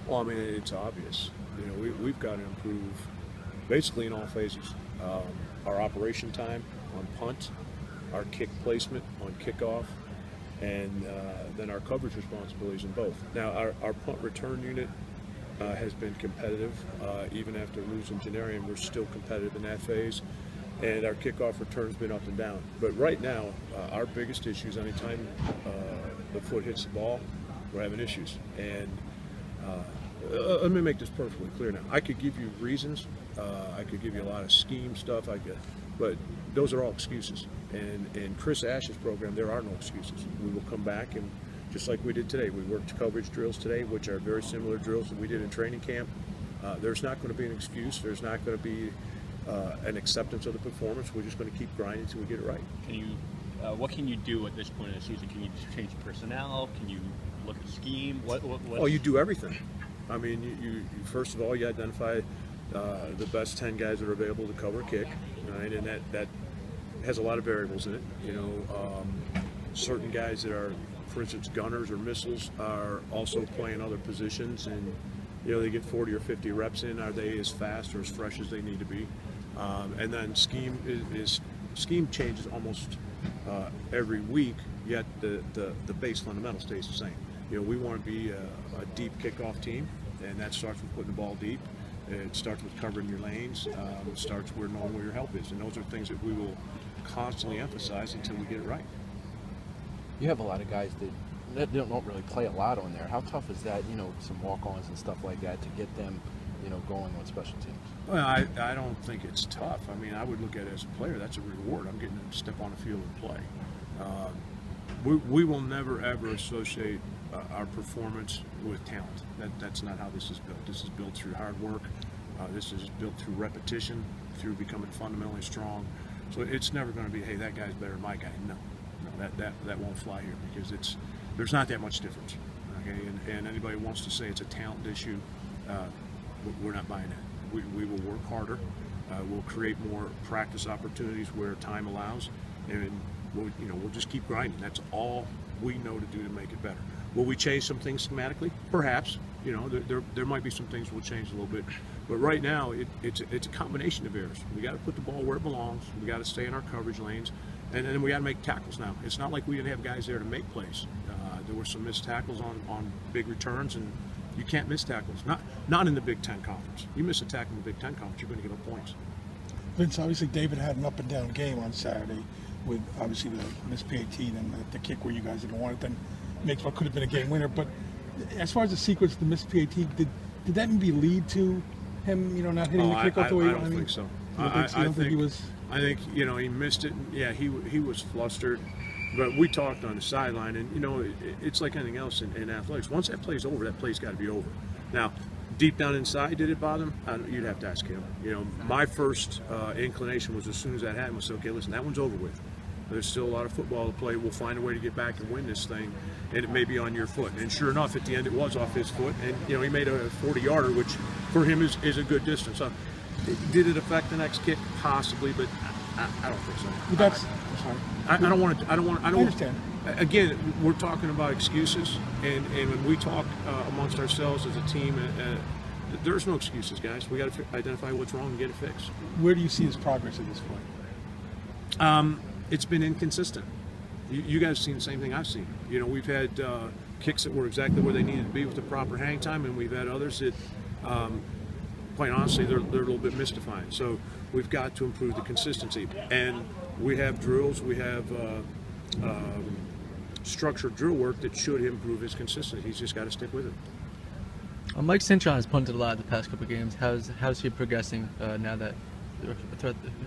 Well, I mean, it's obvious. You know, we've got to improve basically in all phases. Our operation time on punt, our kick placement on kickoff, and then our coverage responsibilities in both. Now, our punt return unit has been competitive. Even after losing Janarian, we're still competitive in that phase. And our kickoff return's been up and down. But right now, our biggest issue is anytime the foot hits the ball, we're having issues. And let me make this perfectly clear now. I could give you reasons. I could give you a lot of scheme stuff. But those are all excuses. And in Chris Ash's program, there are no excuses. We will come back and just like we did today, we worked coverage drills today, which are very similar drills that we did in training camp. There's not going to be an excuse. There's not going to be an acceptance of the performance. We're just going to keep grinding until we get it right. Can you? What can you do at this point in the season? Can you change personnel? Can you look at scheme? Oh, you do everything. I mean, you first of all, you identify the best 10 guys that are available to cover kick, right? And that has a lot of variables in it. You know, certain guys that are, for instance, gunners or missiles are also playing other positions, and you know they get 40 or 50 reps in. Are they as fast or as fresh as they need to be? And then scheme scheme changes almost every week. Yet the base fundamental stays the same. You know, we want to be a deep kickoff team, and that starts with putting the ball deep. It starts with covering your lanes. It starts where knowing where your help is, and those are things that we will constantly emphasize until we get it right. You have a lot of guys that don't really play a lot on there. How tough is that? You know, some walk-ons and stuff like that to get them, you know, going on special teams. Well, I don't think it's tough. I mean, I would look at it as a player. That's a reward. I'm getting to step on the field and play. We will never ever associate our performance with talent. That's not how this is built. This is built through hard work. This is built through repetition, through becoming fundamentally strong. So it's never going to be, hey, that guy's better than my guy. No, that won't fly here because there's not that much difference. Okay, and anybody who wants to say it's a talent issue, we're not buying that. We will work harder. We'll create more practice opportunities where time allows, and we'll just keep grinding. That's all we know to do to make it better. Will we change some things schematically? Perhaps. You know, there might be some things we'll change a little bit, but right now it's a combination of errors. We got to put the ball where it belongs. We got to stay in our coverage lanes, and then we got to make tackles. Now it's not like we didn't have guys there to make plays. There were some missed tackles on big returns, and you can't miss tackles. Not in the Big Ten Conference. You miss a tackle in the Big Ten Conference, you're going to give up points. Vince, obviously David had an up and down game on Saturday with obviously the missed PAT and the kick where you guys didn't want it. Then makes what could have been a game winner. But as far as the sequence of the missed PAT, did that maybe lead to him, you know, not hitting the kickoff the way? I don't think so. I think you know he missed it. Yeah, he was flustered. But we talked on the sideline, and you know it's like anything else in athletics. Once that play's over, that play's got to be over. Now, deep down inside, did it bother him? You'd have to ask him. You know, my first inclination was as soon as that happened was, okay, listen, that one's over with. There's still a lot of football to play. We'll find a way to get back and win this thing, and it may be on your foot. And sure enough, at the end, it was off his foot, and you know he made a 40-yarder, which for him is a good distance. So, did it affect the next kick? Possibly, but I don't think so. But that's I don't want to. I understand. Again, we're talking about excuses, and when we talk amongst ourselves as a team, there's no excuses, guys. We got to identify what's wrong and get it fixed. Where do you see his progress at this point? It's been inconsistent. You guys have seen the same thing I've seen. You know, we've had kicks that were exactly where they needed to be with the proper hang time, and we've had others that, quite honestly, they're a little bit mystifying. So we've got to improve the consistency. And we have drills, we have structured drill work that should improve his consistency. He's just got to stick with it. Mike Cintron has punted a lot the past couple of games. How's he progressing now that?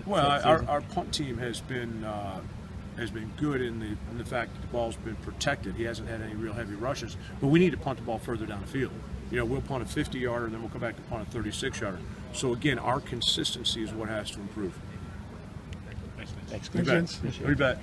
Well, our punt team has been good in the fact that the ball's been protected. He hasn't had any real heavy rushes, but we need to punt the ball further down the field. You know, we'll punt a 50-yarder, and then we'll come back to punt a 36-yarder. So again, our consistency is what has to improve. Thanks. Thanks, Vince. You bet.